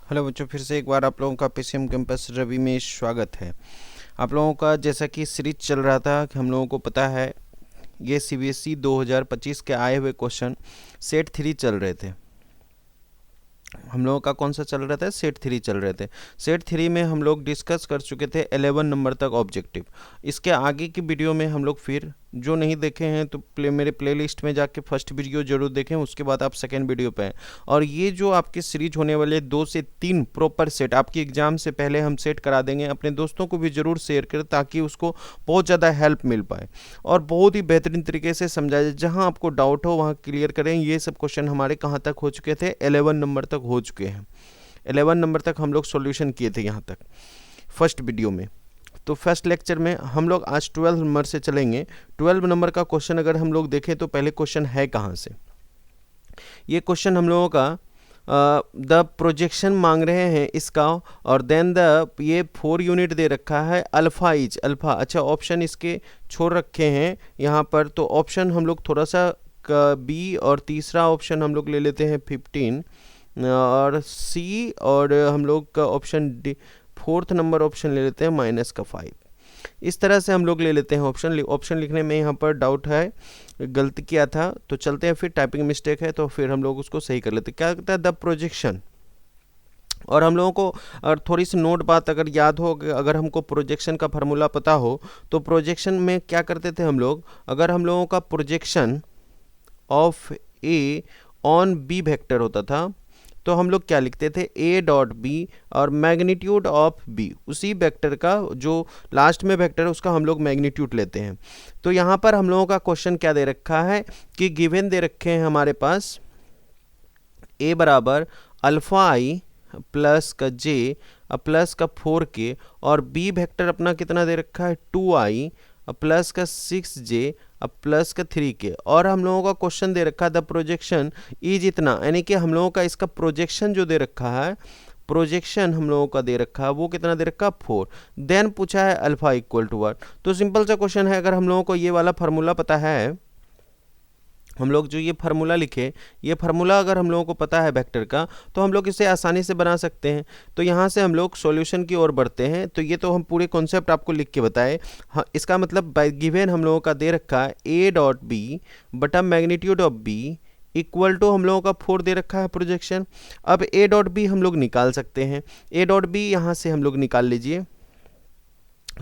Hello बच्चों, फिर से एक बार आप लोगों का पीसीएम कैंपस रवि में स्वागत है। आप लोगों का जैसा कि सीरीज चल रहा था कि हम लोगों को पता है ये सीबीएसई 2025 के आए हुए क्वेश्चन सेट 3 चल रहे थे। हम लोगों का कौन सा चल रहा था? सेट 3 चल रहे थे। सेट 3 में हम लोग डिस्कस कर चुके थे 11 नंबर तक ऑब्जेक्टिव। इसके आगे की वीडियो में हम लोग फिर जो नहीं देखे हैं तो मेरे प्लेलिस्ट में जाके फर्स्ट वीडियो जरूर देखें, उसके बाद आप सेकेंड वीडियो पे हैं। और ये जो आपकी सीरीज होने वाले 2 से 3 प्रॉपर सेट आपकी एग्जाम से पहले हम सेट करा देंगे। अपने दोस्तों को भी जरूर शेयर करें ताकि उसको बहुत ज़्यादा हेल्प मिल पाए और बहुत ही बेहतरीन तरीके से समझाया जाए। जहाँ आपको डाउट हो वहाँ क्लियर करें। ये सब क्वेश्चन हमारे कहाँ तक हो चुके थे? 11 नंबर तक हो चुके हैं। 11 नंबर तक हम लोग सॉल्यूशन किए थे यहाँ तक फर्स्ट वीडियो में। तो फर्स्ट लेक्चर में हम लोग आज 12 नंबर से चलेंगे। 12 नंबर का क्वेश्चन अगर हम लोग देखें तो पहले क्वेश्चन है कहाँ से? ये क्वेश्चन हम लोगों का द प्रोजेक्शन मांग रहे हैं इसका, और देन द ये 4 यूनिट दे रखा है अल्फा इज अल्फा। अच्छा, ऑप्शन इसके छोड़ रखे हैं यहाँ पर, तो ऑप्शन हम लोग थोड़ा सा बी और तीसरा ऑप्शन हम लोग ले लेते हैं 15 और सी, और हम लोग का option D fourth number option ले लेते हैं -5। इस तरह से हम लोग ले लेते हैं ऑप्शन। ऑप्शन लिखने में यहाँ पर डाउट है, गलती किया था, तो चलते हैं फिर टाइपिंग मिस्टेक है तो फिर हम लोग उसको सही कर लेते हैं। क्या कहता है? The projection. और हम लोगों को अगर थोड़ी सी नोट बात अगर याद हो, अगर हमको प्रोजेक्शन का फार्मूला पता हो तो प्रोजेक्शन में क्या करते थे हम लोग? अगर हम लोगों का projection of A on B vector होता था तो हम लोग क्या लिखते थे? ए डॉट बी और मैग्नीट्यूड ऑफ बी, उसी वेक्टर का जो लास्ट में वेक्टर है उसका हम लोग मैग्नीट्यूड लेते हैं। तो यहाँ पर हम लोगों का क्वेश्चन क्या दे रखा है कि गिवन दे रखे हैं हमारे पास ए बराबर अल्फा आई प्लस का जे प्लस का 4k, और बी वेक्टर अपना कितना दे रखा है? 2i प्लस का 6j प्लस का 3k। और हम लोगों का क्वेश्चन दे रखा है द प्रोजेक्शन इज इतना, यानी कि हम लोगों का इसका प्रोजेक्शन जो दे रखा है, प्रोजेक्शन हम लोगों का दे रखा है वो कितना दे रखा है? 4। देन पूछा है अल्फा इक्वल टू 1। तो सिंपल सा क्वेश्चन है। अगर हम लोगों को ये वाला फार्मूला पता है, हम लोग जो ये फार्मूला लिखे, ये फार्मूला अगर हम लोगों को पता है वेक्टर का, तो हम लोग इसे आसानी से बना सकते हैं। तो यहाँ से हम लोग सॉल्यूशन की ओर बढ़ते हैं। तो ये तो हम पूरे कॉन्सेप्ट आपको लिख के बताए। हाँ, इसका मतलब बाय गिवन हम लोगों का दे रखा है ए डॉट बी बटा magnitude of B equal to हम लोगों का 4 दे रखा है प्रोजेक्शन। अब ए डॉट बी हम लोग निकाल सकते हैं। ए डॉट बी यहाँ से हम लोग निकाल लीजिए।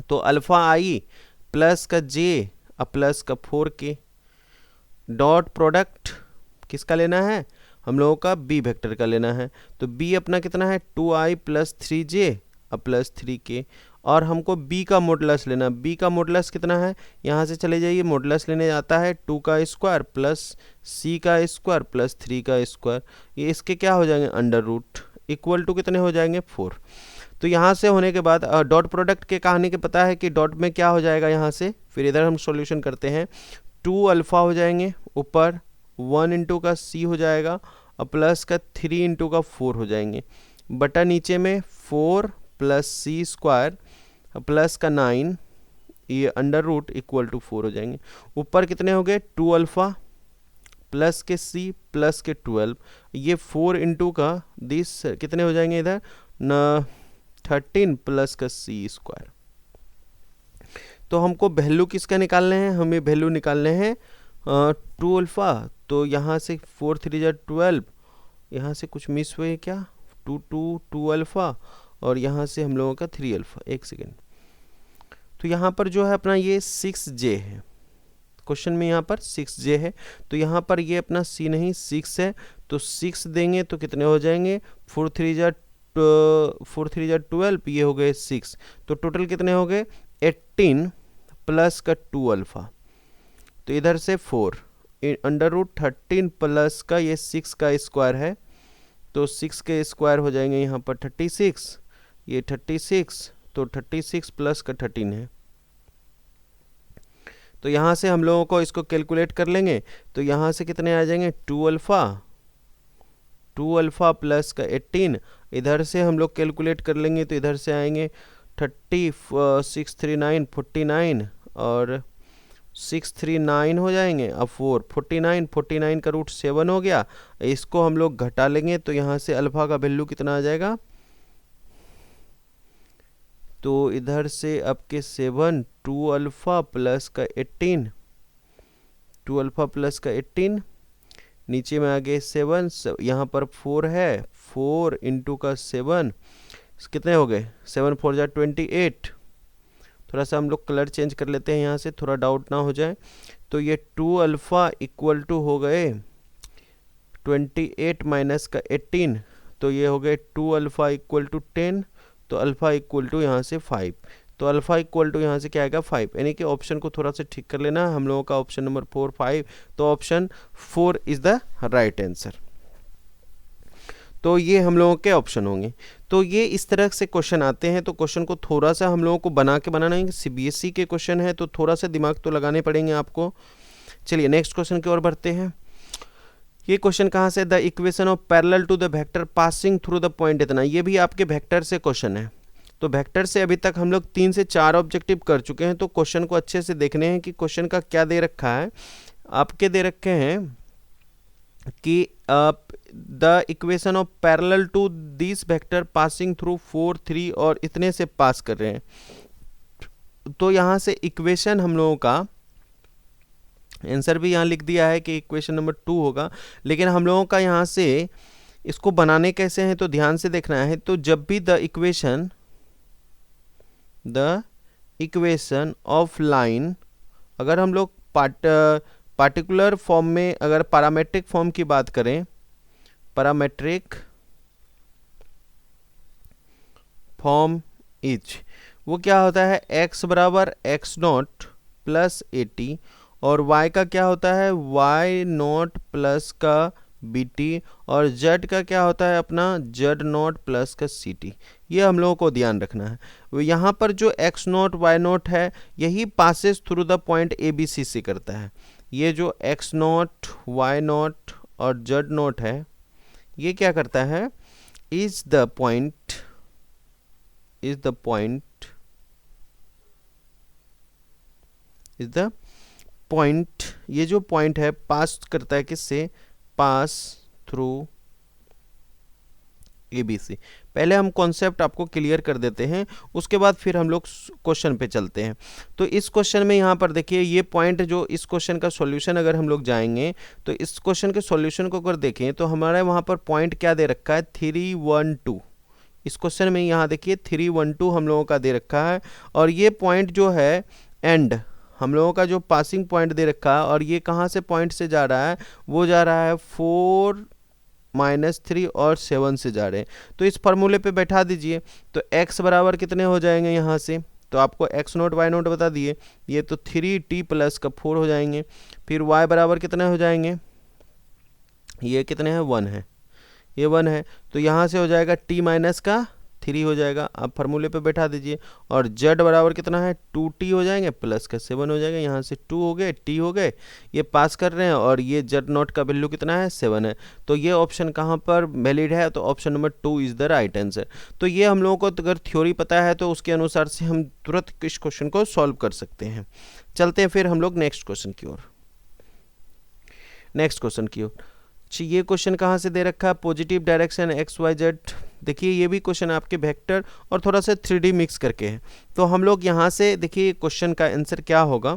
तो अल्फा आई प्लस का जे प्लस का 4k डॉट प्रोडक्ट किसका लेना है? हम लोगों का बी वेक्टर का लेना है। तो बी अपना कितना है? 2i plus 3j plus 3k। और हमको b का मॉडुलस लेना। b का मॉडुलस कितना है? यहाँ से चले जाइए, मॉडुलस लेने जाता है 2 का स्क्वायर प्लस c का स्क्वायर प्लस 3 का स्क्वायर। ये इसके क्या हो जाएंगे? अंडर रूट इक्वल टू कितने हो जाएंगे? 4। तो यहाँ से होने के बाद डॉट प्रोडक्ट के कहानी के पता है कि डॉट में क्या हो जाएगा यहाँ से, फिर इधर हम सॉल्यूशन करते हैं। 2 अल्फ़ा हो जाएंगे ऊपर, 1 इंटू का c हो जाएगा और प्लस का 3 इंटू का 4 हो जाएंगे, बटा नीचे में 4 प्लस सी स्क्वायर प्लस का 9, ये अंडर रूट इक्वल टू 4 हो जाएंगे। ऊपर कितने हो गए? 2 अल्फ़ा प्लस के c प्लस के 12, ये 4 इंटू का दिस कितने हो जाएंगे इधर न 13 प्लस का c स्क्वायर। तो हमको वैल्यू किसका निकालने हैं? हमें वैल्यू निकालने हैं 2 अल्फ़ा। तो यहाँ से 4 3 जा 12, यहाँ से कुछ मिस हुए क्या? 2 अल्फ़ा और यहाँ से हम लोगों का 3 अल्फ़ा। एक सेकेंड। तो यहाँ पर जो है अपना ये 6j है, क्वेश्चन में यहाँ पर 6j है। तो यहाँ पर ये अपना c नहीं 6 है, तो 6 देंगे तो कितने हो जाएंगे? 4 3 जा 12, ये हो गए 6। तो टोटल कितने हो गए? 18 प्लस का 2 अल्फ़ा। तो इधर से 4 अंडर रूट 13 प्लस का ये 6 का स्क्वायर है, तो 6 के स्क्वायर हो जाएंगे यहाँ पर 36, ये 36, तो 36 प्लस का 13 है। तो यहाँ से हम लोगों को इसको कैलकुलेट कर लेंगे। तो यहाँ से कितने आ जाएंगे? 2 अल्फ़ा प्लस का 18, इधर से हम लोग कैलकुलेट कर लेंगे तो इधर से आएंगे 30 6 3 9 49 और 6 3 9 हो जाएंगे। अब 4 49 का रूट 7 हो गया। इसको हम लोग घटा लेंगे तो यहाँ से अल्फ़ा का वैल्यू कितना आ जाएगा? तो इधर से आपके 7 2 अल्फ़ा प्लस का 18, 2 अल्फ़ा प्लस का 18, नीचे में आ गए 7, यहाँ पर 4 है, 4 इंटू का 7 कितने हो गए, 7 4 जा 28। थोड़ा सा हम लोग कलर चेंज कर लेते हैं यहाँ से, थोड़ा डाउट ना हो जाए। तो ये 2 अल्फ़ा इक्वल टू हो गए 28 माइनस का 18, तो ये हो गए 2 अल्फ़ा इक्वल टू 10, तो अल्फ़ा इक्वल टू यहाँ से 5, तो अल्फ़ा इक्वल टू यहाँ से क्या आएगा 5, यानी कि ऑप्शन को थोड़ा सा ठीक कर लेना हम लोगों का, ऑप्शन नंबर 4 5, तो option 4 is the right answer. तो ये हम लोगों के ऑप्शन होंगे। तो ये इस तरह से क्वेश्चन आते हैं, तो क्वेश्चन को थोड़ा सा हम लोगों को बनाना है, सीबीएसई के क्वेश्चन है तो थोड़ा सा दिमाग तो लगाने पड़ेंगे आपको। चलिए नेक्स्ट क्वेश्चन की ओर बढ़ते हैं। ये क्वेश्चन कहाँ से, the equation of parallel to the vector passing through the point इतना, ये भी आपके वेक्टर से क्वेश्चन है। तो वेक्टर से अभी तक हम लोग 3 से 4 ऑब्जेक्टिव कर चुके हैं, तो क्वेश्चन को अच्छे से देखने हैं कि क्वेश्चन का क्या दे रखा है। आपके दे रखे हैं कि the equation of parallel to this vector passing through 4 3 और इतने से पास कर रहे हैं। तो यहाँ से इक्वेशन हम लोगों का आंसर भी यहाँ लिख दिया है कि इक्वेशन नंबर 2 होगा, लेकिन हम लोगों का यहाँ से इसको बनाने कैसे हैं तो ध्यान से देखना है। तो जब भी द इक्वेशन ऑफ लाइन, अगर हम लोग पार्टिकुलर फॉर्म में, अगर पैरामेट्रिक फॉर्म की बात करें, पैरामेट्रिक फॉर्म इज वो क्या होता है, x बराबर x0 प्लस 80 और y का क्या होता है y0 प्लस का bt और z का क्या होता है अपना z0 प्लस का ct। ये हम लोगों को ध्यान रखना है। यहाँ पर जो x0 y0 है यही passes through the point ABC से करता है। ये जो x0 y0 और z0 है ये क्या करता है, इज द पॉइंट, ये जो पॉइंट है पास करता है किससे, पास थ्रू ABC। पहले हम कॉन्सेप्ट आपको क्लियर कर देते हैं, उसके बाद फिर हम लोग क्वेश्चन पे चलते हैं। तो इस क्वेश्चन में यहाँ पर देखिए ये पॉइंट, जो इस क्वेश्चन का सॉल्यूशन अगर हम लोग जाएंगे तो इस क्वेश्चन के सॉल्यूशन को अगर देखें तो हमारा वहाँ पर पॉइंट क्या दे रखा है 3 1 2। इस क्वेश्चन में यहाँ देखिए 3 1 2 हम लोगों का दे रखा है, और ये पॉइंट जो है एंड हम लोगों का जो पासिंग पॉइंट दे रखा है, और ये कहाँ से पॉइंट से जा रहा है, वो जा रहा है 4 -3 और 7 से जा रहे हैं। तो इस फार्मूले पे बैठा दीजिए, तो x बराबर कितने हो जाएंगे यहाँ से, तो आपको x0 y0 बता दिए, ये तो 3t प्लस का 4 हो जाएंगे। फिर y बराबर कितने हो जाएंगे, ये कितने हैं 1 है, ये 1 है, तो यहाँ से हो जाएगा t माइनस का 3 हो जाएगा, आप फार्मूले पे बैठा दीजिए। और z बराबर कितना है 2t हो जाएंगे प्लस का 7 हो जाएगा, यहाँ से 2 हो गए t हो गए, ये पास कर रहे हैं, और ये z0 का वैल्यू कितना है 7 है। तो ये ऑप्शन कहाँ पर वैलिड है, तो option number 2 is the right answer. तो ये हम लोगों को अगर थ्योरी पता है तो उसके अनुसार से हम तुरंत इस क्वेश्चन को सॉल्व कर सकते हैं। चलते हैं फिर हम लोग नेक्स्ट क्वेश्चन की ओर। ये क्वेश्चन कहाँ से दे रखा है, पॉजिटिव डायरेक्शन XYZ। देखिए ये भी क्वेश्चन आपके वेक्टर और थोड़ा सा 3D मिक्स करके है। तो हम लोग यहाँ से देखिए क्वेश्चन का आंसर क्या होगा।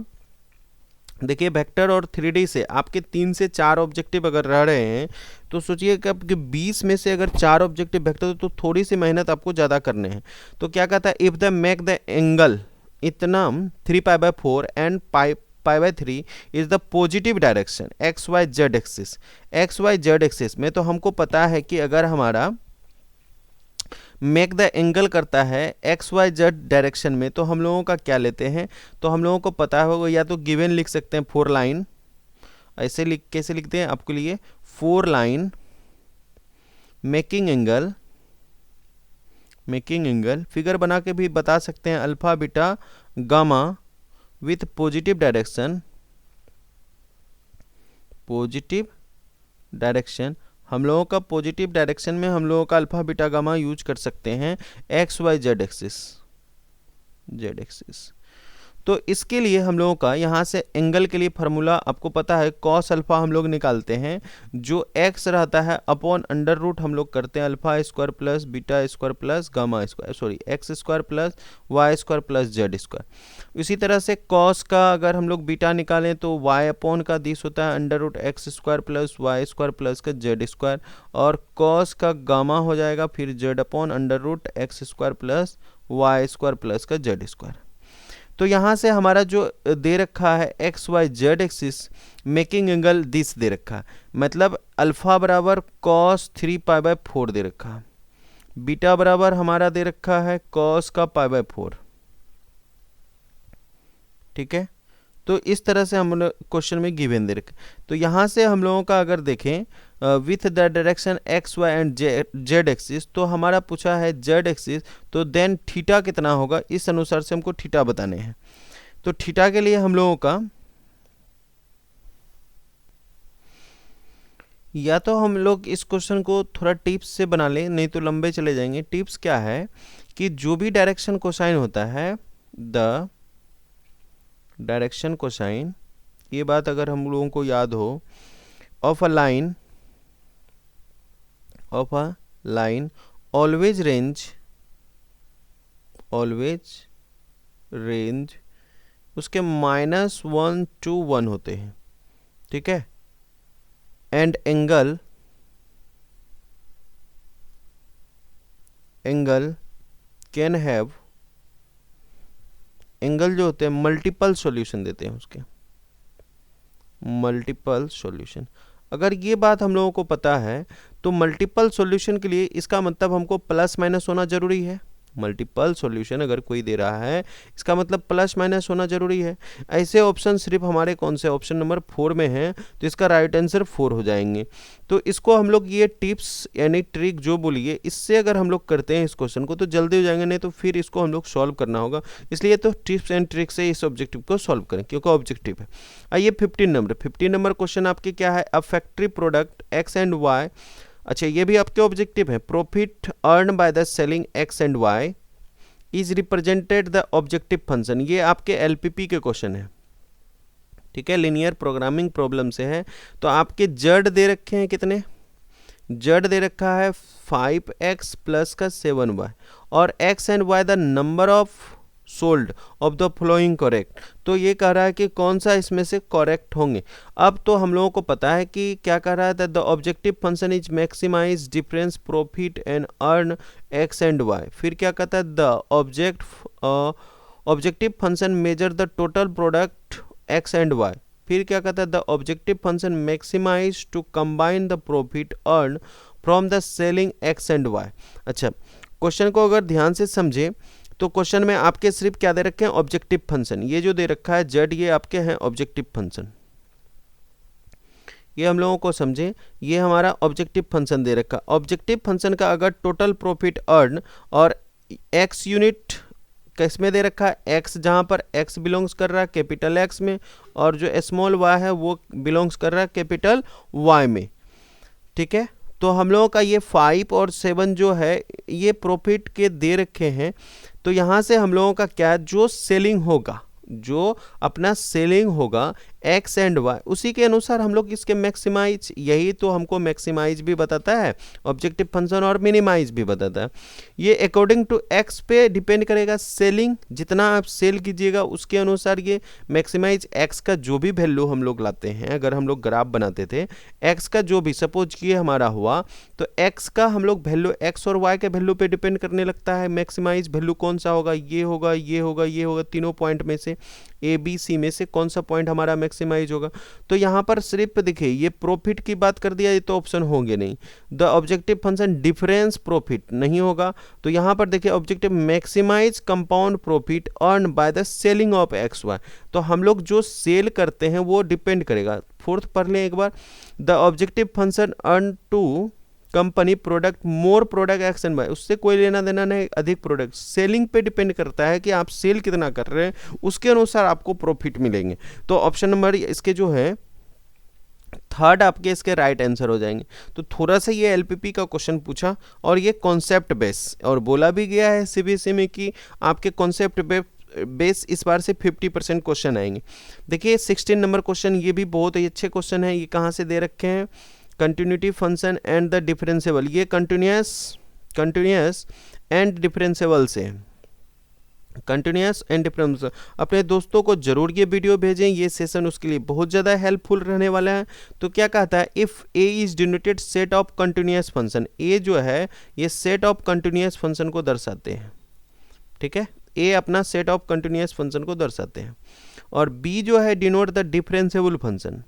देखिए वेक्टर और 3D से आपके 3 से 4 ऑब्जेक्टिव अगर रह रहे हैं तो सोचिए कि आपके 20 में से अगर 4 ऑब्जेक्टिव वेक्टर तो थोड़ी सी मेहनत आपको ज़्यादा करने हैं। तो क्या कहता है, if the make the angle इतना 3π/4 and π/3 is the positive direction XYZ axis में, तो हमको पता है कि अगर हमारा मेक द एंगल करता है XYZ डायरेक्शन में तो हम लोगों का क्या लेते हैं, तो हम लोगों को पता होगा, या तो गिवन लिख सकते हैं 4 लाइन, ऐसे कैसे लिखते हैं आपके लिए 4 लाइन मेकिंग एंगल फिगर बना के भी बता सकते हैं, alpha beta gamma with positive direction. हम लोगों का पॉजिटिव डायरेक्शन में हम लोगों का अल्फा बीटा गामा यूज कर सकते हैं XYZ एक्सिस। तो इसके लिए हम लोगों का यहाँ से एंगल के लिए फार्मूला आपको पता है, कॉस अल्फा हम लोग निकालते हैं, जो एक्स रहता है अपॉन अंडर रूट हम लोग करते हैं alpha square plus beta square plus gamma square, sorry X square plus Y square plus Z square. इसी तरह से कॉस का अगर हम लोग बीटा निकालें तो वाई अपॉन का दिस होता है under root X square plus Y square plus का जेड स्क्वायर, और कॉस का गामा हो जाएगा फिर Z upon under root X square plus Y square plus का जेड स्क्वायर। तो यहाँ से हमारा जो दे रखा है X Y Z axis making angle this दे रखा है, मतलब अल्फा बराबर कॉस 3π/4 दे रखा है, बीटा बराबर हमारा दे रखा है कॉस का π/4। ठीक है, तो इस तरह से हम क्वेश्चन में गिवन दे रखे। तो यहाँ से हम लोगों का अगर देखें with the direction X Y and Z axis, तो हमारा पूछा है जेड एक्सिस, तो देन थीटा कितना होगा, इस अनुसार से हमको थीटा बताने हैं। तो थीटा के लिए हम लोगों का या तो हम लोग इस क्वेश्चन को थोड़ा टिप्स से बना लें, नहीं तो लंबे चले जाएंगे। टिप्स क्या है कि जो भी डायरेक्शन कोसाइन होता है, द डायरेक्शन कोसाइन, ये बात अगर हम लोगों को याद हो, of a line always range उसके -1 to 1 होते हैं। ठीक है, and angle can have, angle जो होते हैं मल्टीपल सॉल्यूशन देते हैं उसके, मल्टीपल सॉल्यूशन। अगर ये बात हम लोगों को पता है तो मल्टीपल सॉल्यूशन के लिए इसका मतलब हमको प्लस माइनस होना जरूरी है। मल्टीपल सॉल्यूशन अगर कोई दे रहा है इसका मतलब प्लस माइनस होना जरूरी है। ऐसे ऑप्शन सिर्फ हमारे कौन से ऑप्शन नंबर 4 में हैं, तो इसका राइट आंसर 4 हो जाएंगे। तो इसको हम लोग ये टिप्स यानी ट्रिक जो बोलिए, इससे अगर हम लोग करते हैं इस क्वेश्चन को तो जल्दी हो जाएंगे, नहीं तो फिर इसको हम लोग सॉल्व करना होगा। इसलिए तो टिप्स एंड ट्रिक से इस ऑब्जेक्टिव को सॉल्व करें, क्योंकि ऑब्जेक्टिव है। आइए 15 नंबर क्वेश्चन आपके क्या है, a factory product x and Y, अच्छा ये भी आपके ऑब्जेक्टिव है, profit earn by the selling X and Y is represented the objective function. ये आपके एलपीपी के क्वेश्चन है, ठीक है, लीनियर प्रोग्रामिंग प्रॉब्लम से है। तो आपके जड़ दे रखे हैं कितने, जड़ दे रखा है 5x प्लस का 7y, और x and y the number of sold off the flowing correct. तो ये कह रहा है कि कौन सा इसमें से करेक्ट होंगे। अब तो हम लोगों को पता है कि क्या कह रहा है, the objective function is maximize difference profit and earn X and Y. फिर क्या कहता है, the objective function measure the total product x and Y. फिर क्या कहता है, the objective function maximize to combine the profit earn from the selling X and Y. अच्छा, question को अगर ध्यान से समझे तो क्वेश्चन में आपके सिर्फ क्या दे रखे हैं, ऑब्जेक्टिव फंक्शन। ये जो दे रखा है जेड, ये आपके हैं ऑब्जेक्टिव फंक्शन। ये हम लोगों को समझे, ये हमारा ऑब्जेक्टिव फंक्शन दे रखा। ऑब्जेक्टिव फंक्शन का अगर टोटल प्रॉफिट अर्न और एक्स यूनिट किस में दे रखा है, एक्स जहाँ पर एक्स बिलोंग्स कर रहा है कैपिटल एक्स में, और जो स्मॉल वाई है वो बिलोंग्स कर रहा है कैपिटल वाई में। ठीक है, तो हम लोगों का ये 5 और 7 जो है ये प्रॉफिट के दे रखे हैं। तो यहाँ से हम लोगों का क्या, जो सेलिंग होगा, जो अपना सेलिंग होगा एक्स एंड वाई, उसी के अनुसार हम लोग इसके मैक्सिमाइज, यही तो हमको मैक्सिमाइज भी बताता है ऑब्जेक्टिव फंक्शन और मिनिमाइज भी बताता है। ये अकॉर्डिंग टू एक्स पे डिपेंड करेगा, सेलिंग जितना आप सेल कीजिएगा उसके अनुसार ये मैक्सिमाइज एक्स का जो भी वैल्यू हम लोग लाते हैं। अगर हम लोग ग्राफ बनाते थे एक्स का जो भी, सपोज ये हमारा हुआ, तो एक्स का हम लोग वैल्यू एक्स और वाई के वैल्यू पे डिपेंड करने लगता है। मैक्सिमाइज वैल्यू कौन सा होगा, ये होगा, ये होगा, ये होगा, तीनों पॉइंट में से ए बी सी में से कौन सा पॉइंट हमारा मैक्सिमाइज होगा। तो यहाँ पर सिर्फ देखिए ये प्रॉफिट की बात कर दिया, ये तो ऑप्शन होंगे नहीं। The objective function difference profit नहीं होगा। तो यहाँ पर देखिए objective maximize compound profit earn by the selling of X Y. तो हम लोग जो सेल करते हैं वो डिपेंड करेगा। फोर्थ पढ़ लें एक बार, the objective function earn to company product more product x and y, उससे कोई लेना देना नहीं, अधिक प्रोडक्ट। सेलिंग पे डिपेंड करता है कि आप सेल कितना कर रहे हैं, उसके अनुसार आपको प्रॉफिट मिलेंगे। तो ऑप्शन नंबर इसके जो है थर्ड आपके इसके राइट आंसर हो जाएंगे। तो थोड़ा सा ये एलपीपी का क्वेश्चन पूछा और ये कॉन्सेप्ट बेस, और बोला भी गया है सीबीएसई में कि आपके कॉन्सेप्ट बेस इस बार से 50% क्वेश्चन आएंगे। देखिए 16 नंबर क्वेश्चन, ये भी बहुत ही अच्छे क्वेश्चन है। ये कहाँ से दे रखे हैं, continuity function and the differentiable, ये कंटिन्यूस एंड डिफरेंशिएबल से, कंटिन्यूस एंड डिफरेंशिएबल। अपने दोस्तों को जरूर ये वीडियो भेजें, ये सेशन उसके लिए बहुत ज़्यादा हेल्पफुल रहने वाला है। तो क्या कहता है, if A is denoted set of continuous function, A जो है ये सेट ऑफ कंटिन्यूस फंक्शन को दर्शाते हैं, ठीक है, ए अपना सेट ऑफ कंटिन्यूस फंक्शन को दर्शाते हैं। और बी जो है denote the differentiable function,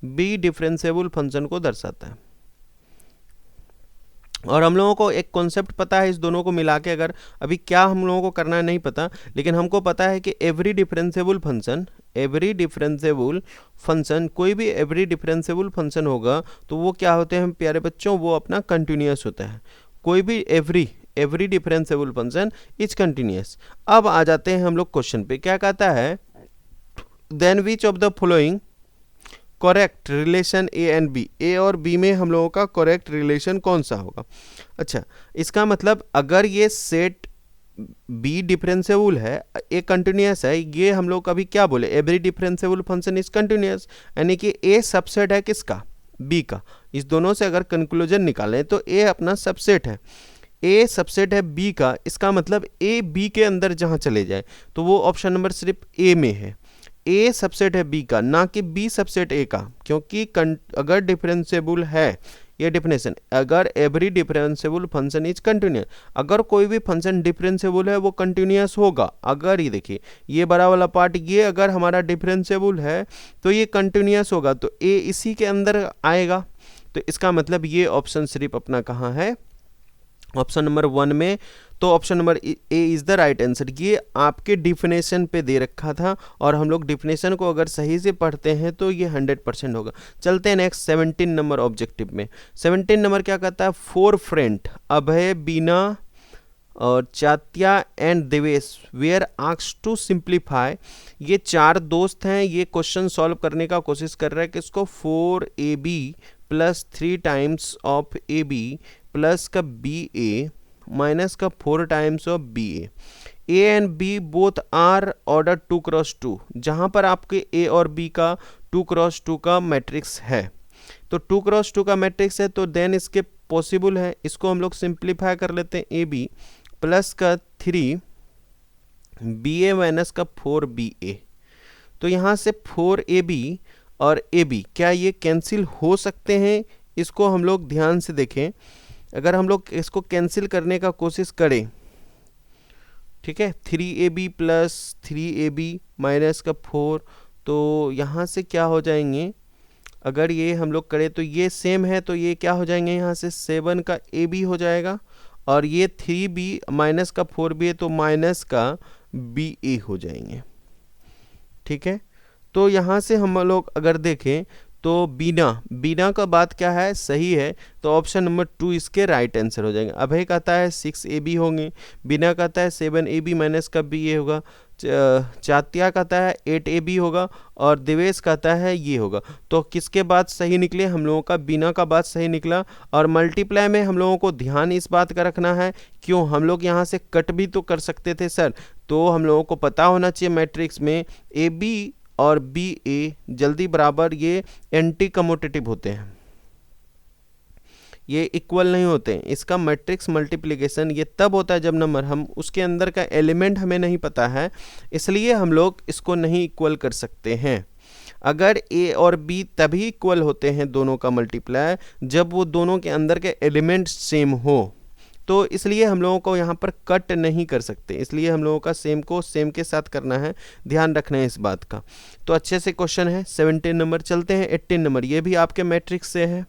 B differentiable function को दर्शाता है। और हम लोगों को एक कॉन्सेप्ट पता है, इस दोनों को मिला के, अगर अभी क्या हम लोगों को करना है नहीं पता, लेकिन हमको पता है कि एवरी डिफरेंशिएबल फंक्शन, कोई भी एवरी डिफरेंशिएबल फंक्शन होगा तो वो क्या होते हैं प्यारे बच्चों, वो अपना कंटिन्यूस होता है। कोई भी every differentiable function is continuous. अब आ जाते हैं हम लोग क्वेश्चन पे, क्या कहता है, then which of the following correct relation A and B, A और बी में हम लोगों का करेक्ट रिलेशन कौन सा होगा। अच्छा, इसका मतलब अगर ये सेट बी डिफरेंशिएबल है, ए कंटिन्यूस है, ये हम लोग अभी क्या बोले, every differentiable function is continuous, यानी कि ए सबसेट है किसका, बी का। इस दोनों से अगर कंक्लूजन निकालें तो ए अपना सबसेट है, ए सबसेट है बी का। इसका मतलब ए बी के अंदर जहाँ चले जाए तो वो ऑप्शन नंबर सिर्फ ए में है, ए सबसेट है बी का, ना कि बी सबसेट ए का। क्योंकि अगर डिफरेंशिएबल है, ये डेफिनेशन, अगर every differentiable function is continuous, अगर कोई भी फंक्शन डिफरेंशिएबल है वो कंटिन्यूस होगा। अगर ये देखिए ये बड़ा वाला पार्ट, ये अगर हमारा डिफरेंशिएबल है तो ये कंटिन्यूस होगा, तो ए इसी के अंदर आएगा। तो इसका मतलब ये ऑप्शन सिर्फ अपना कहाँ है, ऑप्शन नंबर 1 में। तो option number A is the right answer. ये आपके डिफिनेशन पे दे रखा था, और हम लोग डिफिनेशन को अगर सही से पढ़ते हैं तो ये 100% होगा। चलते हैं नेक्स्ट 17 नंबर ऑब्जेक्टिव में। 17 नंबर क्या कहता है, 4 फ्रेंड अभय, बीना और Chatya and Devesh were asked to simplify. ये 4 दोस्त हैं, ये क्वेश्चन सॉल्व करने का कोशिश कर रहे हैं कि इसको 4ab plus 3 times of ab plus का बी ए माइनस का 4 times of B A and B both are order 2x2, जहां पर आपके ए और बी का 2x2 का मैट्रिक्स है। तो 2x2 का मैट्रिक्स है तो देन इसके पॉसिबल है, इसको हम लोग सिंप्लीफाई कर लेते हैं, ए बी प्लस का 3 बी ए माइनस का 4 बी ए। तो यहाँ से 4ab और ab क्या ये कैंसिल हो सकते हैं, इसको हम लोग ध्यान से देखें। अगर हम लोग इसको कैंसिल करने का कोशिश करें, ठीक है, 3ab प्लस 3ab माइनस का 4, तो यहाँ से क्या हो जाएंगे, अगर ये हम लोग करें तो ये सेम है, तो ये क्या हो जाएंगे, यहाँ से 7 का ab हो जाएगा, और ये 3b माइनस का 4b है तो माइनस का ba हो जाएंगे, ठीक है। तो यहाँ से हम लोग अगर देखें तो बीना का बात क्या है, सही है, तो ऑप्शन नंबर 2 इसके राइट आंसर हो जाएंगे। अभय कहता है 6ab होंगे, बीना कहता है 7ab माइनस का ba होगा, चात्या कहता है 8ab होगा, और देवेश कहता है ये होगा। तो किसके बात सही निकले, हम लोगों का बीना का बात सही निकला। और मल्टीप्लाई में हम लोगों को ध्यान इस बात का रखना है, क्यों, हम लोग यहाँ से कट भी तो कर सकते थे सर, तो हम लोगों को पता होना चाहिए मैट्रिक्स में ए बी और बी ए जल्दी बराबर ये एंटी कम्यूटेटिव होते हैं, ये इक्वल नहीं होते हैं। इसका मैट्रिक्स मल्टीप्लिकेशन ये तब होता है जब नंबर हम उसके अंदर का एलिमेंट हमें नहीं पता है, इसलिए हम लोग इसको नहीं इक्वल कर सकते हैं। अगर ए और बी तभी इक्वल होते हैं दोनों का मल्टीप्लाई जब वो दोनों के अंदर के एलिमेंट सेम हो, तो इसलिए हम लोगों को यहाँ पर कट नहीं कर सकते, इसलिए हम लोगों का सेम को सेम के साथ करना है, ध्यान रखना है इस बात का। तो अच्छे से क्वेश्चन है 17 नंबर। चलते हैं 18 नंबर, ये भी आपके मैट्रिक्स से है।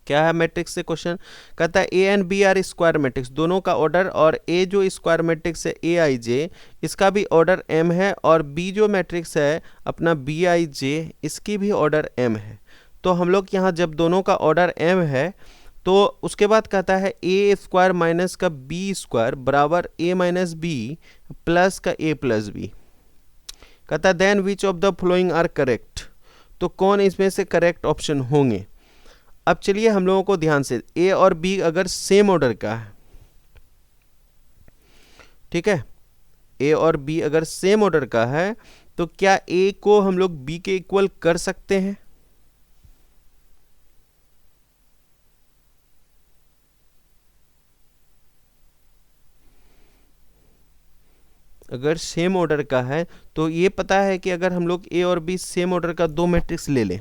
क्या है मैट्रिक्स से क्वेश्चन, कहता है A and B are square matrix, दोनों का ऑर्डर, और ए जो स्क्वायर मैट्रिक्स है ए आई जे इसका भी ऑर्डर एम है, और बी जो मैट्रिक्स है अपना बी आई जे इसकी भी ऑर्डर एम है। तो हम लोग यहाँ जब दोनों का ऑर्डर एम है तो उसके बाद कहता है ए स्क्वायर माइनस का बी स्क्वायर बराबर ए माइनस बी प्लस का ए प्लस बी। कहता है then which of the following are correct, तो कौन इसमें से करेक्ट ऑप्शन होंगे। अब चलिए हम लोगों को ध्यान से, ए और बी अगर सेम ऑर्डर का है, ठीक है, ए और बी अगर सेम ऑर्डर का है तो क्या ए को हम लोग बी के इक्वल कर सकते हैं? अगर सेम ऑर्डर का है तो ये पता है कि अगर हम लोग ए और बी सेम ऑर्डर का दो मैट्रिक्स ले लें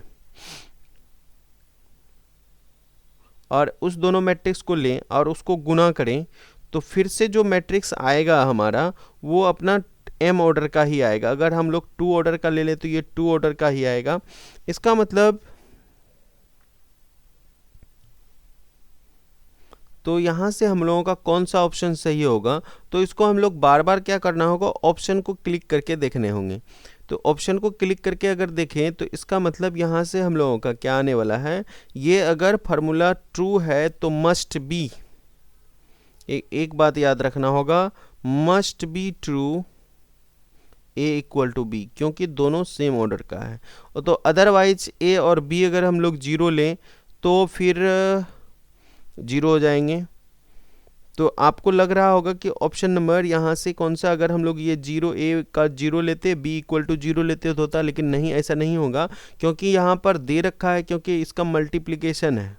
और उस दोनों मैट्रिक्स को लें और उसको गुना करें तो फिर से जो मैट्रिक्स आएगा हमारा वो अपना एम ऑर्डर का ही आएगा। अगर हम लोग टू ऑर्डर का ले लें तो ये टू ऑर्डर का ही आएगा। इसका मतलब तो यहाँ से हम लोगों का कौन सा ऑप्शन सही होगा, तो इसको हम लोग बार बार क्या करना होगा, ऑप्शन को क्लिक करके देखने होंगे। तो ऑप्शन को क्लिक करके अगर देखें तो इसका मतलब यहाँ से हम लोगों का क्या आने वाला है, ये अगर फार्मूला ट्रू है तो मस्ट बी, एक बात याद रखना होगा, must be true A equal to B, क्योंकि दोनों सेम ऑर्डर का है। तो अदरवाइज ए और बी अगर हम लोग जीरो लें तो फिर जीरो हो जाएंगे। तो आपको लग रहा होगा कि ऑप्शन नंबर यहाँ से कौन सा, अगर हम लोग ये जीरो ए का जीरो लेते, बी इक्वल टू जीरो लेते तो होता, लेकिन नहीं, ऐसा नहीं होगा क्योंकि यहाँ पर दे रखा है, क्योंकि इसका मल्टीप्लिकेशन है,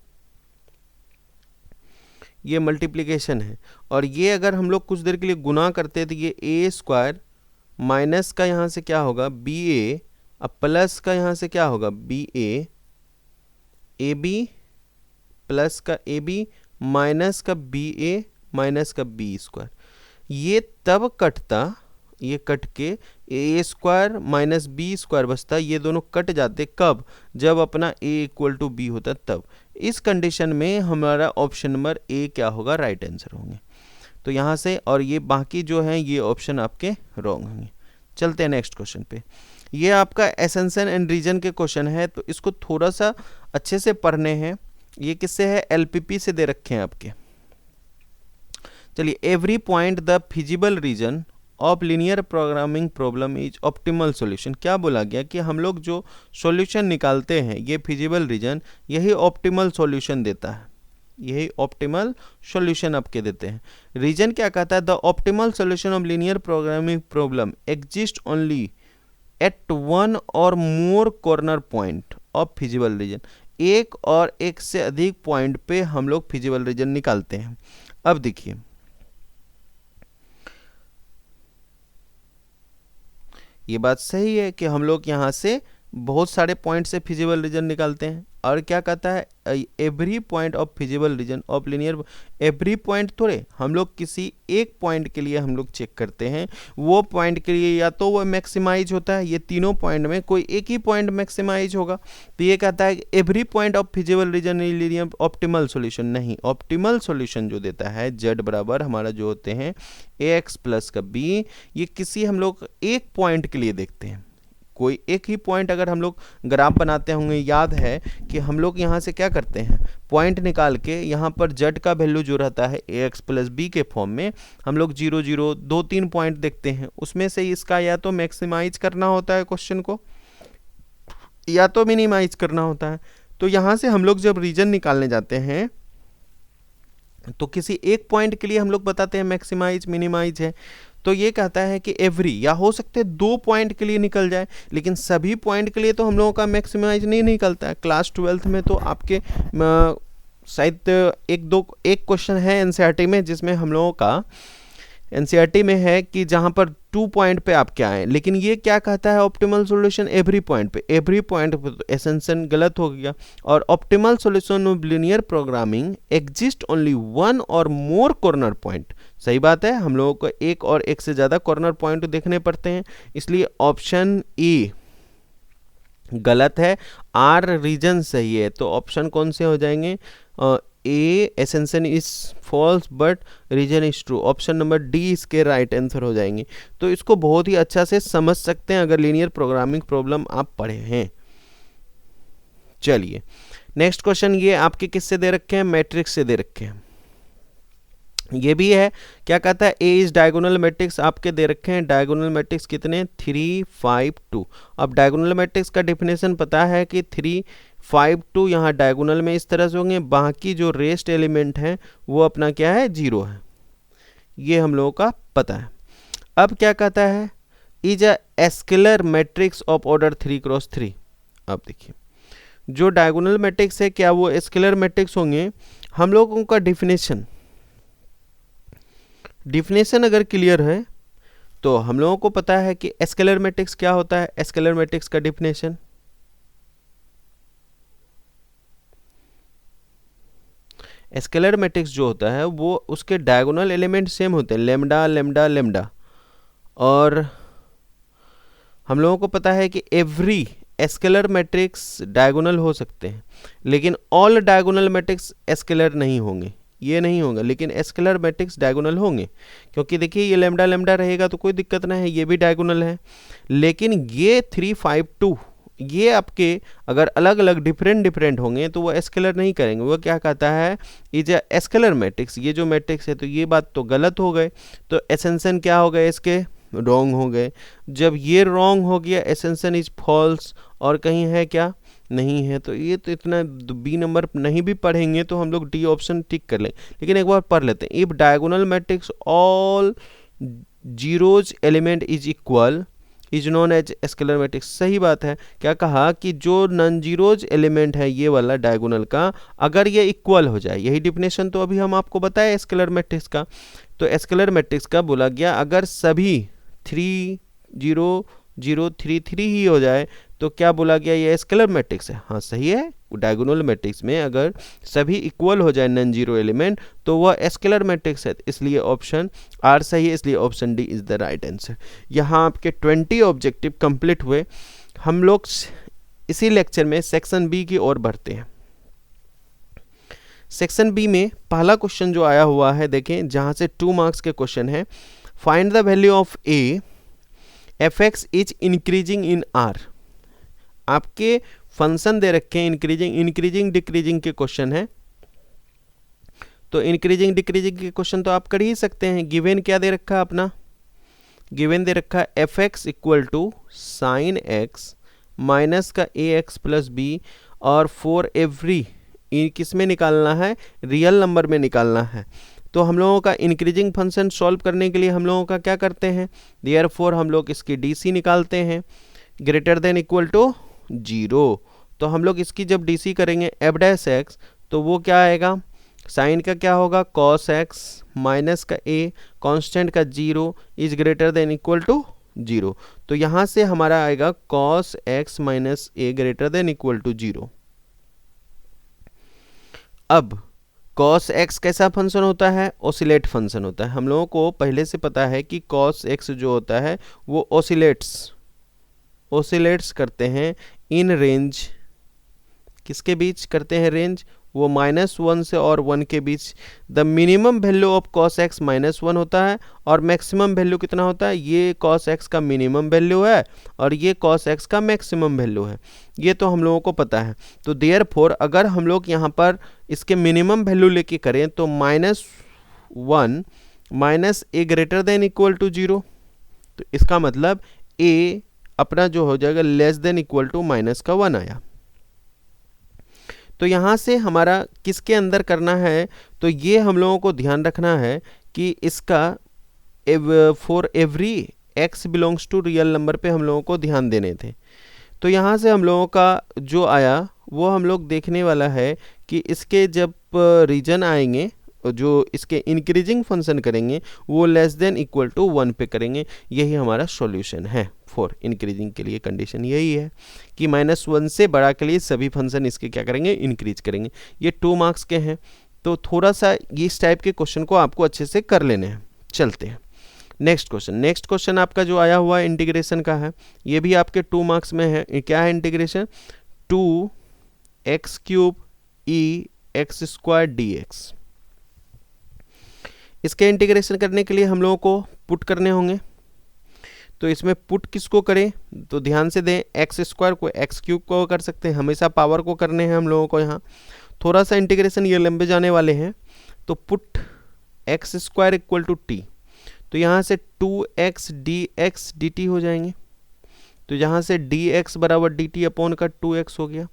ये मल्टीप्लिकेशन है। और ये अगर हम लोग कुछ देर के लिए गुना करते तो ये ए स्क्वायर माइनस का यहाँ से क्या होगा बी ए, अब प्लस का यहाँ से क्या होगा बी ए बी, प्लस का ए बी माइनस का बी ए माइनस का बी स्क्वायर, ये तब कटता, ये कट के ए स्क्वायर माइनस बी स्क्वायर बचता, ये दोनों कट जाते कब, जब अपना ए इक्वल टू बी होता तब। इस कंडीशन में हमारा ऑप्शन नंबर ए क्या होगा, राइट आंसर होंगे। तो यहाँ से और ये बाकी जो हैं ये ऑप्शन आपके रॉन्ग होंगे। चलते हैं नेक्स्ट क्वेश्चन पे। ये आपका एसेंशन एंड रीजन के क्वेश्चन है, तो इसको थोड़ा सा अच्छे से पढ़ने हैं। ये किससे है, एलपीपी से दे रखे हैं आपके। चलिए, every point the feasible region of linear programming problem is optimal solution. क्या बोला गया कि हम लोग जो सॉल्यूशन निकालते हैं ये फिजिबल रीजन यही ऑप्टिमल सॉल्यूशन देता है, यही ऑप्टिमल सॉल्यूशन आपके देते हैं। रीजन क्या कहता है, the optimal solution of linear programming problem exist only at one और more corner point of feasible region. एक और एक से अधिक पॉइंट पे हम लोग फिजिबल रीजन निकालते हैं। अब देखिए, ये बात सही है कि हम लोग यहाँ से बहुत सारे पॉइंट से फिजिबल रीजन निकालते हैं। और क्या कहता है, every point of feasible reason of linear, every point थोड़े, हम लोग किसी एक पॉइंट के लिए हम लोग चेक करते हैं, वो पॉइंट के लिए या तो वो मैक्सिमाइज होता है, ये तीनों पॉइंट में कोई एक ही पॉइंट मैक्सिमाइज होगा। तो ये कहता है every point of feasible reason linear optimal solution नहीं, ऑप्टिमल सॉल्यूशन जो देता है जेड बराबर हमारा जो होते हैं ए एक्स प्लस का बी, ये किसी हम लोग एक पॉइंट के लिए देखते हैं। कोई एक ही पॉइंट, अगर हम लोग ग्राफ बनाते होंगे, याद है कि हम लोग यहाँ से क्या करते हैं, पॉइंट निकाल के यहाँ पर जेड का वैल्यू जो रहता है ए एक्स प्लस बी के फॉर्म में हम लोग 0 0 2 3 पॉइंट देखते हैं, उसमें से इसका या तो मैक्सिमाइज करना होता है क्वेश्चन को या तो मिनिमाइज करना होता है। तो यहाँ से हम लोग जब रीजन निकालने जाते हैं तो किसी एक पॉइंट के लिए हम लोग बताते हैं मैक्सिमाइज मिनिमाइज है। तो ये कहता है कि एवरी, या हो सकते हैं 2 पॉइंट के लिए निकल जाए, लेकिन सभी पॉइंट के लिए तो हम लोगों का मैक्सिमाइज नहीं निकलता है। क्लास 12th में तो आपके शायद एक क्वेश्चन है एनसीईआरटी में, जिसमें हम लोगों का एनसीईआरटी में है कि जहां पर 2 पॉइंट पे आप क्या आए, लेकिन ये क्या कहता है ऑप्टिमल सॉल्यूशन एवरी पॉइंट पे, एवरी पॉइंट पे तो एसेंशन गलत हो गया। और optimal solution of linear programming exist only one और मोर कॉर्नर पॉइंट, सही बात है, हम लोगों को एक और एक से ज़्यादा कॉर्नर पॉइंट देखने पड़ते हैं, इसलिए ऑप्शन ए गलत है, आर रीजन सही है। तो ऑप्शन कौन से हो जाएंगे, A assertion is false but reason is true, option number D इसके राइट आंसर हो जाएंगे। तो इसको बहुत ही अच्छा से समझ सकते हैं अगर लीनियर प्रोग्रामिंग प्रॉब्लम आप पढ़े हैं। चलिए नेक्स्ट क्वेश्चन, ये आपके किससे दे रखे हैं, मैट्रिक्स से दे रखे हैं। ये भी है, क्या कहता है, ए इज डायगोनल मैट्रिक्स आपके दे रखे हैं। डायगोनल मैट्रिक्स कितने, 3 5 2। अब डायगोनल मैट्रिक्स का डिफिनेशन पता है कि 3 5 2 यहाँ डायगोनल में इस तरह से होंगे, बाकी जो रेस्ट एलिमेंट हैं वो अपना क्या है, 0 है, ये हम लोगों का पता है। अब क्या कहता है, is a scalar matrix of order 3x3। अब देखिए जो डायगोनल मैट्रिक्स है क्या वो स्केलर मैट्रिक्स होंगे? हम लोगों का डिफिनेशन अगर क्लियर है तो हम लोगों को पता है कि स्केलर मैट्रिक्स क्या होता है। स्केलर मैट्रिक्स का डिफिनेशन, स्केलर मैट्रिक्स जो होता है वो उसके डायगोनल एलिमेंट सेम होते हैं, लेमडा लेमडा लेमडा। और हम लोगों को पता है कि एवरी स्केलर मैट्रिक्स डायगोनल हो सकते हैं, लेकिन ऑल डायगोनल मैट्रिक्स स्केलर नहीं होंगे, ये नहीं होगा, लेकिन स्केलर मैट्रिक्स डायगोनल होंगे। क्योंकि देखिए ये लेमडा लेमडा रहेगा तो कोई दिक्कत ना है, ये भी डायगोनल है। लेकिन ये 3, 5, 2 ये आपके अगर अलग अलग डिफरेंट होंगे तो वो स्केलर नहीं करेंगे। वो क्या कहता है, इज अ स्केलर मैट्रिक्स, ये जो मैट्रिक्स है। तो ये बात तो गलत हो गए, तो एसेंशन क्या हो गए इसके, रॉन्ग हो गए। जब ये रॉन्ग हो गया, एसेंशन इज फॉल्स, और कहीं है क्या, नहीं है। तो ये तो इतना बी नंबर नहीं भी पढ़ेंगे तो हम लोग डी ऑप्शन टिक कर लेंगे। लेकिन एक बार पढ़ लेते हैं, if diagonal matrix all zeros element is equal is known as scalar matrix. सही बात है। क्या कहा कि जो नॉन जीरोज एलिमेंट है ये वाला डायगोनल का, अगर ये इक्वल हो जाए, यही डिफिनेशन तो अभी हम आपको बताए स्केलर मैट्रिक्स का। तो स्केलर मैट्रिक्स का बोला गया अगर सभी 3 0 0 3 3 ही हो जाए तो क्या बोला गया, ये स्केलर मैट्रिक्स है। हाँ सही है, डायगोनल मैट्रिक्स में अगर सभी इक्वल हो जाए नॉन जीरो एलिमेंट तो वह स्केलर मैट्रिक्स है। इसलिए ऑप्शन आर सही है, इसलिए option D is the right answer. यहाँ आपके 20 ऑब्जेक्टिव कंप्लीट हुए। हम लोग इसी लेक्चर में सेक्शन बी की ओर बढ़ते हैं। सेक्शन बी में पहला क्वेश्चन जो आया हुआ है देखें, जहाँ से 2 मार्क्स के क्वेश्चन है। Find the value of A F x is increasing in are. आपके फंक्शन दे रखे हैं इंक्रीजिंग डिक्रीजिंग के क्वेश्चन है। तो इंक्रीजिंग डिक्रीजिंग के क्वेश्चन तो आप कर ही सकते हैं। गिवन क्या दे रखा है अपना, गिवन दे रखा है F X equal to sine X minus का ए एक्स प्लस बी, और फॉर एवरी किस में निकालना है, रियल नंबर में निकालना है। तो हम लोगों का इंक्रीजिंग फंक्शन सॉल्व करने के लिए हम लोगों का क्या करते हैं, देयरफॉर हम लोग इसकी डीसी निकालते हैं ग्रेटर देन इक्वल टू 0। तो हम लोग इसकी जब डीसी करेंगे एफ डैश एक्स तो वो क्या आएगा, साइन का क्या होगा कॉस एक्स माइनस का ए कांस्टेंट का 0 is greater than equal to 0। तो यहाँ से हमारा आएगा cos X minus A greater than equal to 0। अब कॉस एक्स कैसा फंक्शन होता है, ओसिलेट फंक्शन होता है। हम लोगों को पहले से पता है कि कॉस एक्स जो होता है वो ओसिलेट्स करते हैं इन रेंज, किसके बीच करते हैं रेंज, वो -1 से और 1 के बीच। The minimum value of cos x -1 होता है और मैक्सिमम वैल्यू कितना होता है, ये कॉस एक्स का मिनिमम वैल्यू है और ये कॉस एक्स का मैक्सिमम वैल्यू है। ये तो हम लोगों को पता है। तो देयरफॉर अगर हम लोग यहाँ पर इसके मिनिमम वैल्यू लेके करें तो -1 minus A greater than equal to 0। तो इसका मतलब ए अपना जो हो जाएगा लेस देन इक्वल टू -1 आया। तो यहाँ से हमारा किसके अंदर करना है, तो ये हम लोगों को ध्यान रखना है कि इसका for every X belongs to real number पे हम लोगों को ध्यान देने थे। तो यहाँ से हम लोगों का जो आया वो हम लोग देखने वाला है कि इसके जब रीजन आएंगे, जो इसके इंक्रीजिंग फंक्शन करेंगे वो लेस देन इक्वल टू 1 पे करेंगे। यही हमारा सॉल्यूशन है फॉर इंक्रीजिंग के लिए। कंडीशन यही है कि -1 से बड़ा के लिए सभी फंक्शन इसके क्या करेंगे, इंक्रीज करेंगे। ये 2 मार्क्स के हैं, तो थोड़ा सा इस टाइप के क्वेश्चन को आपको अच्छे से कर लेने हैं। चलते हैं नेक्स्ट क्वेश्चन आपका जो आया हुआ है इंटीग्रेशन का है, ये भी आपके 2 मार्क्स में है। क्या है integration, 2x³ e x² dx। इसके इंटीग्रेशन करने के लिए हम लोगों को पुट करने होंगे। तो इसमें पुट किसको करें, तो ध्यान से दें, x² को x³ को कर सकते हैं, हमेशा पावर को करने हैं हम लोगों को। यहाँ थोड़ा सा इंटीग्रेशन ये लंबे जाने वाले हैं। तो put x² equal to t, तो यहाँ से 2x dx dt हो जाएंगे। तो यहाँ से dx बराबर dt अपॉन का 2x हो गया।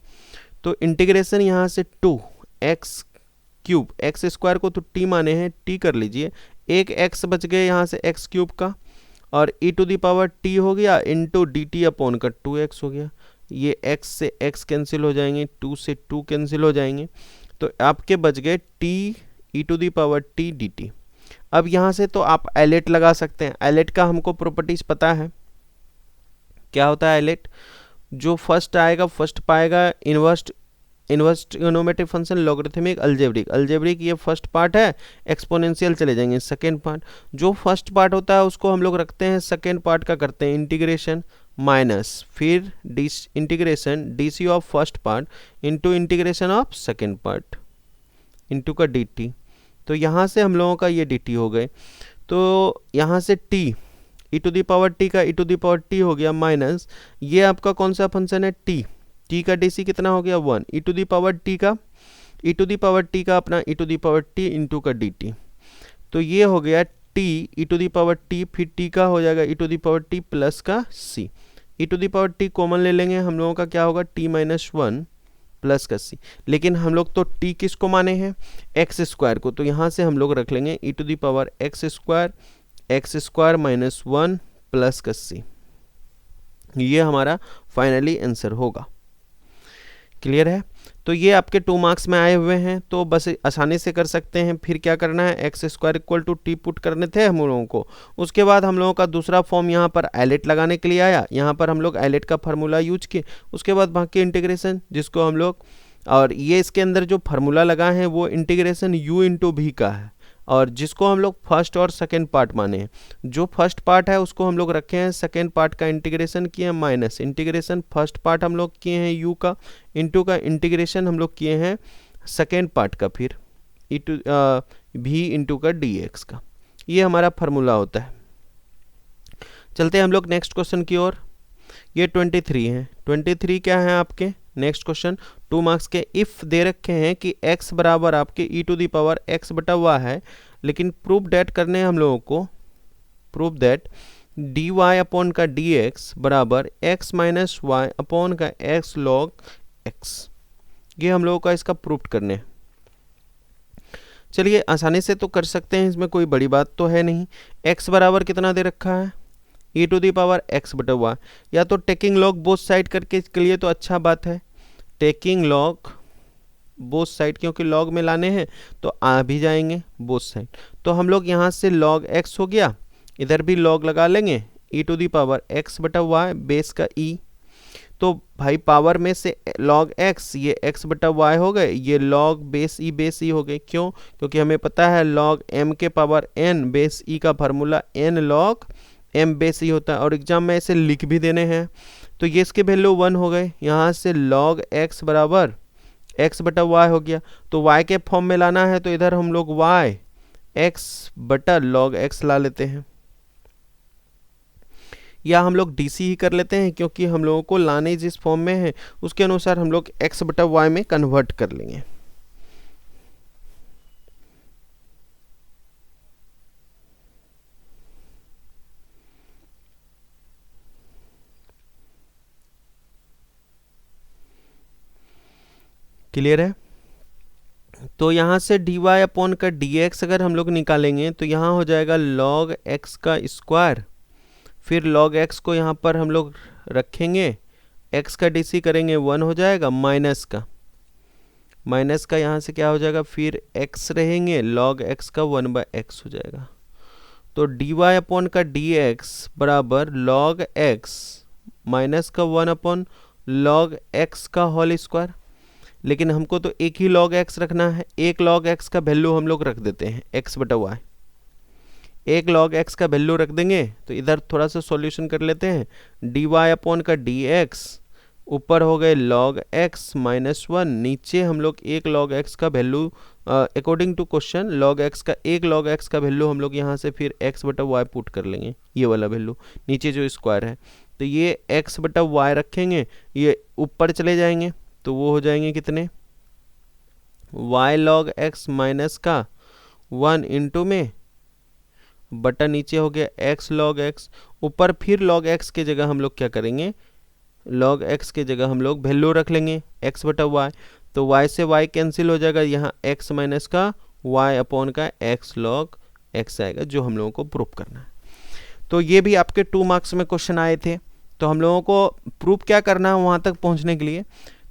तो इंटीग्रेशन यहाँ से 2x³ x² को तो t माने हैं, t कर लीजिए, एक x बच गए यहाँ से x³ का, और e to the power t हो गया इंटू डी टी अपॉन का 2x हो गया। ये x से x कैंसिल हो जाएंगे, 2 से 2 कैंसिल हो जाएंगे, तो आपके बच गए t e to the power t dt। अब यहाँ से तो आप एलेट लगा सकते हैं। एलेट का हमको प्रॉपर्टीज पता है, क्या होता है एलेट? जो फर्स्ट आएगा फर्स्ट पाएगा inverse trigonometric function, logarithmic, algebraic ये फर्स्ट पार्ट है, एक्सपोनेंशियल चले जाएंगे सेकेंड पार्ट। जो फर्स्ट पार्ट होता है उसको हम लोग रखते हैं सेकेंड पार्ट का, करते हैं इंटीग्रेशन माइनस फिर integration D C of first part into integration of second part into का डी टी। तो यहाँ से हम लोगों का ये डी टी हो गए। तो यहाँ से t e to the power t का e to the power t हो गया माइनस ये आपका कौन सा फंक्शन है t का डी कितना हो गया 1, e to the power t का अपना e to the power t into का डी टी। तो ये हो गया t e to the power t, फिर t का हो जाएगा e to the power t plus का c। e to the power t common ले लेंगे, हम लोगों का क्या होगा t माइनस 1 प्लस का c। लेकिन हम लोग तो t किसको माने हैं? एक्स स्क्वायर को, तो यहाँ से हम लोग रख लेंगे e to the power x square minus 1 plus का c। ये हमारा फाइनली आंसर होगा। क्लियर है? तो ये आपके 2 मार्क्स में आए हुए हैं, तो बस आसानी से कर सकते हैं। फिर क्या करना है, x square equal to t put करने थे हम लोगों को। उसके बाद हम लोगों का दूसरा फॉर्म यहाँ पर एलेट लगाने के लिए आया, यहाँ पर हम लोग एलेट का फार्मूला यूज किए। उसके बाद बाकी इंटीग्रेशन जिसको हम लोग, और ये इसके अंदर जो फार्मूला लगा है वो इंटीग्रेशन u इंटू भी का है, और जिसको हम लोग फर्स्ट और सेकेंड पार्ट माने हैं। जो फर्स्ट पार्ट है उसको हम लोग रखे हैं, सेकेंड पार्ट का इंटीग्रेशन किए हैं माइनस इंटीग्रेशन फर्स्ट पार्ट हम लोग किए हैं u का, इंटू का इंटीग्रेशन हम लोग किए हैं सेकेंड पार्ट का, फिर ई टू भी इंटू का dx का। ये हमारा फार्मूला होता है। चलते हैं हम लोग नेक्स्ट क्वेश्चन की ओर। ये 23 है। 23 क्या है आपके? नेक्स्ट क्वेश्चन 2 मार्क्स के। इफ़ दे रखे हैं कि x बराबर आपके e to the power x बटा हुआ है, लेकिन प्रूफ डेट करने हैं हम लोगों को, प्रूफ दैट dy अपॉन का dx बराबर x माइनस वाई अपॉन का x लॉग x। ये हम लोगों का इसका प्रूफ करने हैं। चलिए आसानी से तो कर सकते हैं, इसमें कोई बड़ी बात तो है नहीं। x बराबर कितना दे रखा है? e to the power x बटा हुआ, या तो टेकिंग लॉग बोथ साइड करके के लिए तो अच्छा बात है, टेकिंग लॉग बोथ साइड, क्योंकि लॉग में लाने हैं तो आ भी जाएंगे बोथ साइड। तो हम लोग यहाँ से लॉग x हो गया, इधर भी लॉग लगा लेंगे e to the power x बटा हुआ है बेस का e। तो भाई पावर में से log x, ये x बटा y हो गए, ये log बेस ई हो गए। क्यों? क्योंकि हमें पता है log m के पावर n बेस e का formula n log m base e होता है, और एग्जाम में ऐसे लिख भी देने हैं। तो ये इसके वैल्यू 1 हो गए। यहाँ से log x बराबर x बटा y हो गया, तो y के फॉर्म में लाना है तो इधर हम लोग y x बटा log x ला लेते हैं, या हम लोग dc ही कर लेते हैं, क्योंकि हम लोगों को लाने जिस फॉर्म में है उसके अनुसार हम लोग x बटा y में कन्वर्ट कर लेंगे। क्लियर है? तो यहाँ से dy अपॉन का dx अगर हम लोग निकालेंगे तो यहाँ हो जाएगा log x का स्क्वायर, फिर log x को यहाँ पर हम लोग रखेंगे, x का dc करेंगे 1 हो जाएगा, माइनस का यहाँ से क्या हो जाएगा, फिर x रहेंगे, log x का 1/x हो जाएगा। तो dy अपॉन का dx बराबर log x माइनस का 1 अपॉन log x का होल स्क्वायर। लेकिन हमको तो एक ही log x रखना है, एक log x का वैल्यू हम लोग रख देते हैं x बटा y, एक log x का वैल्यू रख देंगे। तो इधर थोड़ा सा सॉल्यूशन कर लेते हैं, dy अपॉन का dx ऊपर हो गए log x माइनस 1, नीचे हम लोग एक log x का value according to question log x का एक log x का वैल्यू हम लोग यहाँ से फिर x बटा y पुट कर लेंगे, ये वाला वैल्यू नीचे जो स्क्वायर है। तो ये x बटा y रखेंगे, ये ऊपर चले जाएंगे तो वो हो जाएंगे कितने, y log x माइनस का 1 इंटू में बटा नीचे हो गया x log x, ऊपर फिर log x के जगह हम लोग क्या करेंगे, log x के जगह हम लोग वैल्यू रख लेंगे x बटा y। तो y से y कैंसिल हो जाएगा, यहाँ x माइनस का y अपॉन का x log x आएगा, जो हम लोगों को प्रूफ करना है। तो ये भी आपके 2 मार्क्स में क्वेश्चन आए थे। तो हम लोगों को प्रूफ क्या करना है वहाँ तक पहुँचने के लिए,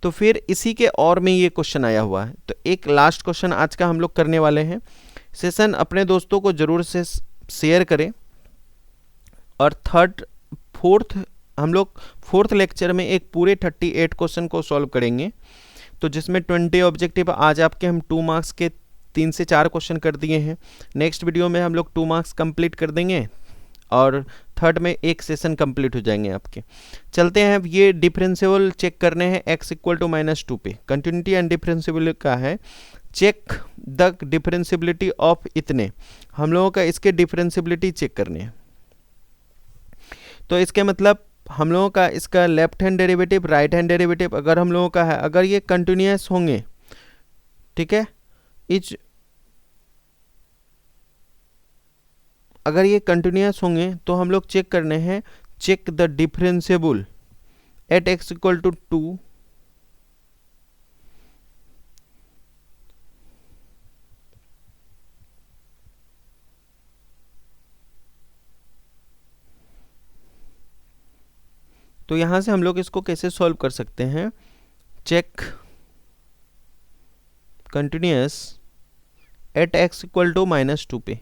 तो फिर इसी के और में ये क्वेश्चन आया हुआ है। तो एक लास्ट क्वेश्चन आज का हम लोग करने वाले हैं। सेशन अपने दोस्तों को ज़रूर से शेयर करें। और हम लोग फोर्थ लेक्चर में एक पूरे 38 क्वेश्चन को सॉल्व करेंगे। तो जिसमें 20 ऑब्जेक्टिव आज आपके हम 2 मार्क्स के 3 से 4 क्वेश्चन कर दिए हैं। नेक्स्ट वीडियो में हम लोग 2 मार्क्स कंप्लीट कर देंगे और थर्ड में एक सेशन कंप्लीट हो जाएंगे आपके। चलते हैं, अब ये डिफरेंशियल चेक करने हैं x इक्वल टू -2 पे। कंटिन्यूटी एंड डिफरेंशियबिलिटी का है, चेक द डिफरेंशियबिलिटी ऑफ इतने। हम लोगों का इसके डिफरेंशियबिलिटी चेक करने हैं। तो इसके मतलब हम लोगों का इसका left hand derivative, right hand derivative अगर हम लोगों का है, अगर ये कंटिन्यूअस होंगे, ठीक है, अगर ये कंटिन्यूअस होंगे तो हम लोग चेक करने हैं, check the differentiable at x equal to 2 तो यहां से हम लोग इसको कैसे सॉल्व कर सकते हैं, check continuous at x equal to -2 पे।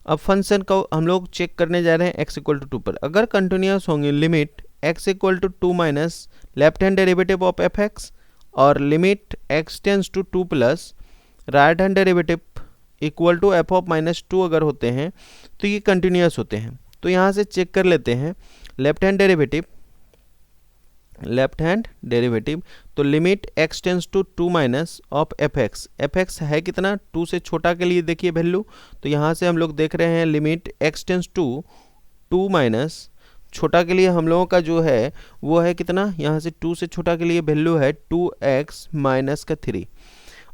अब फंक्शन को हम लोग चेक करने जा रहे हैं x इक्वल टू 2 पर। अगर कंटिन्यूअस होंगे, limit x equal to 2 minus left hand derivative of fx और limit x tends to 2 plus right hand derivative equal to f of -2 अगर होते हैं तो ये कंटिन्यूअस होते हैं। तो यहाँ से चेक कर लेते हैं लेफ्ट हैंड डेरिवेटिव, तो limit x tends to 2 minus of fx है कितना, 2 से छोटा के लिए देखिए वैल्यू। तो यहाँ से हम लोग देख रहे हैं limit x tends to 2 minus, छोटा के लिए हम लोगों का जो है वो है कितना, यहाँ से 2 से छोटा के लिए वैल्यू है 2x माइनस का 3।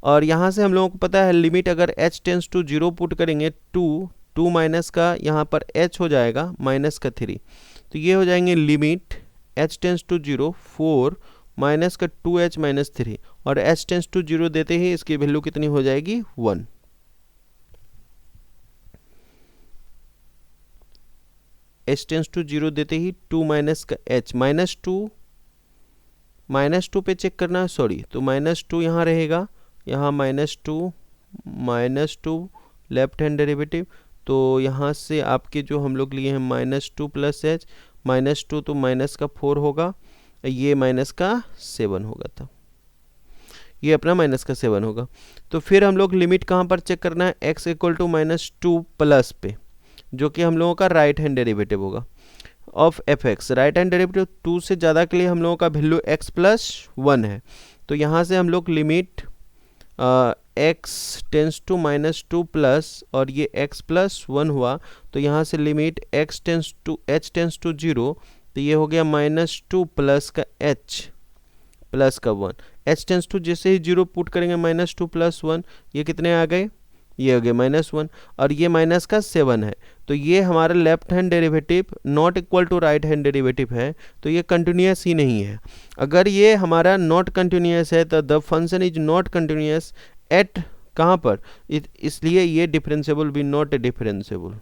और यहाँ से हम लोगों को पता है लिमिट अगर h टेंस टू 0 पुट करेंगे 2 माइनस का यहाँ पर h हो जाएगा माइनस का 3। तो ये हो जाएंगे limit h tends to 0 4 minus का 2h माइनस 3 और h टेंस टू 0 देते ही इसकी वैल्यू कितनी हो जाएगी 1। h टेंस टू 0 देते ही 2 माइनस का h -2 पे चेक करना है, सॉरी, तो -2 यहाँ रहेगा, यहाँ -2 लेफ्ट हैंड डेरिवेटिव। तो यहाँ से आपके जो हम लोग लिए हैं -2 प्लस h, -2 तो माइनस का 4 होगा, ये माइनस का 7 होगा था, ये अपना माइनस का 7 होगा। तो फिर हम लोग लिमिट कहाँ पर चेक करना है, x इक्वल टू -2 प्लस पे, जो कि हम लोगों का राइट हैंड डेरिवेटिव होगा of fx। Right hand derivative 2 से ज़्यादा के लिए हम लोगों का वैल्यू x प्लस 1 है। तो यहाँ से हम लोग limit x tends to -2 plus और ये x प्लस 1 हुआ, तो यहाँ से लिमिट h टेंस टू 0, तो ये हो गया -2 प्लस का h प्लस का 1। h टेंस टू जैसे ही 0 पुट करेंगे -2 प्लस 1, ये कितने आ गए, ये हो गए -1 और ये माइनस का 7 है। तो ये हमारा left hand derivative not equal to right hand derivative है, तो ये कंटिन्यूअस ही नहीं है। अगर ये हमारा नॉट कंटिन्यूअस है तो the function is not continuous at कहाँ पर, इसलिए ये डिफरेंशिएबल भी नॉट डिफरेंशिएबल।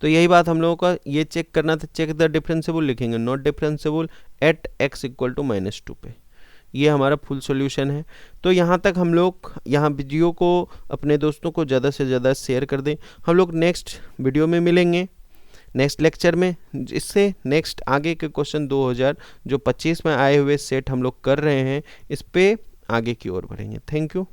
तो यही बात हम लोगों का ये चेक करना था, चेक द डिफरेंशिएबल लिखेंगे, not differentiable at x equal to -2 पे। ये हमारा फुल सॉल्यूशन है। तो यहाँ तक हम लोग यहाँ वीडियो को अपने दोस्तों को ज़्यादा से ज़्यादा शेयर कर दें। हम लोग नेक्स्ट वीडियो में मिलेंगे, नेक्स्ट लेक्चर में, इससे नेक्स्ट आगे के क्वेश्चन 2025 में आए हुए सेट हम लोग कर रहे हैं, इस पे आगे की ओर बढ़ेंगे। Thank you.